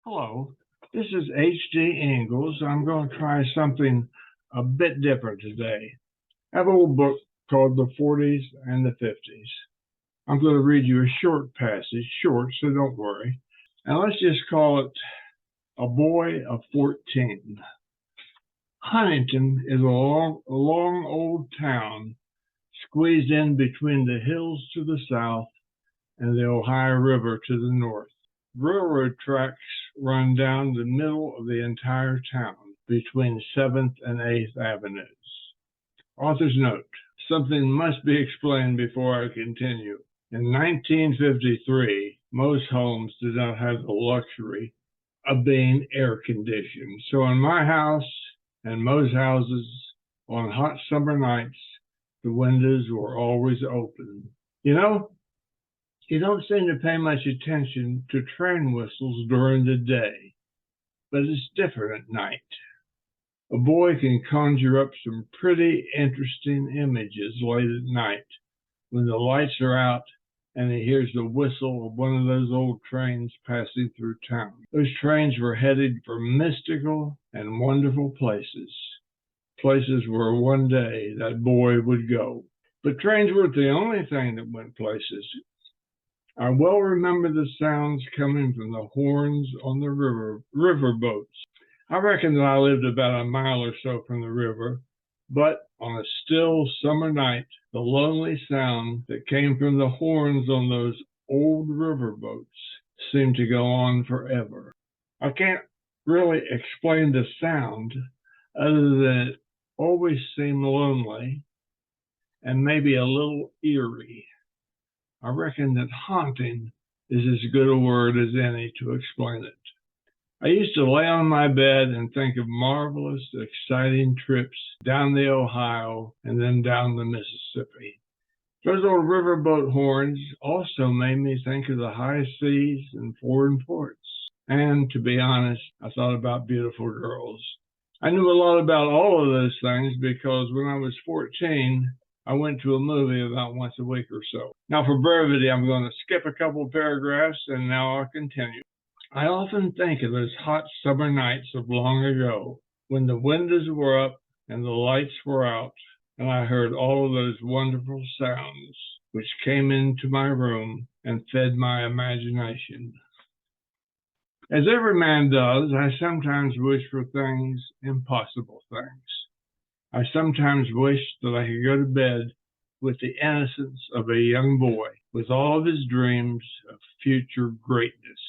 Hello, this is H.D. Ingalls. I'm going to try something a bit different today. I have a little book called The 40s and the 50s. I'm going to read you a short passage, short, so don't worry. And let's just call it A Boy of 14. Huntington is a long old town squeezed in between the hills to the south and the Ohio River to the north. Railroad tracks run down the middle of the entire town between 7th and 8th Avenues. Author's note: something must be explained before I continue. In 1953, most homes did not have the luxury of being air conditioned. So in my house and most houses, on hot summer nights, the windows were always open. You don't seem to pay much attention to train whistles during the day, but it's different at night. A boy can conjure up some pretty interesting images late at night when the lights are out and he hears the whistle of one of those old trains passing through town. Those trains were headed for mystical and wonderful places where one day that boy would go. But trains weren't the only thing that went places. I well remember the sounds coming from the horns on the river boats. I reckon that I lived about a mile or so from the river, but on a still summer night, the lonely sound that came from the horns on those old river boats seemed to go on forever. I can't really explain the sound other than it always seemed lonely and maybe a little eerie. I reckon that haunting is as good a word as any to explain it. I used to lay on my bed and think of marvelous, exciting trips down the Ohio and then down the Mississippi. Those old riverboat horns also made me think of the high seas and foreign ports. And to be honest, I thought about beautiful girls. I knew a lot about all of those things because when I was 14, I went to a movie about once a week or so. Now, for brevity, I'm going to skip a couple of paragraphs and now I'll continue. I often think of those hot summer nights of long ago when the windows were up and the lights were out, and I heard all of those wonderful sounds which came into my room and fed my imagination. As every man does, I sometimes wish for things, impossible things. I sometimes wish that I could go to bed with the innocence of a young boy, with all of his dreams of future greatness,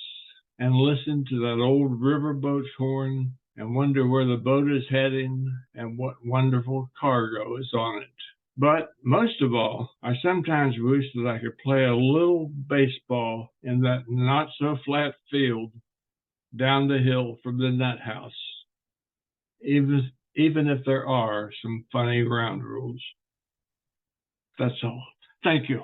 and listen to that old riverboat's horn and wonder where the boat is heading and what wonderful cargo is on it. But most of all, I sometimes wish that I could play a little baseball in that not-so-flat field down the hill from the nut house, even if there are some funny ground rules. That's all. Thank you.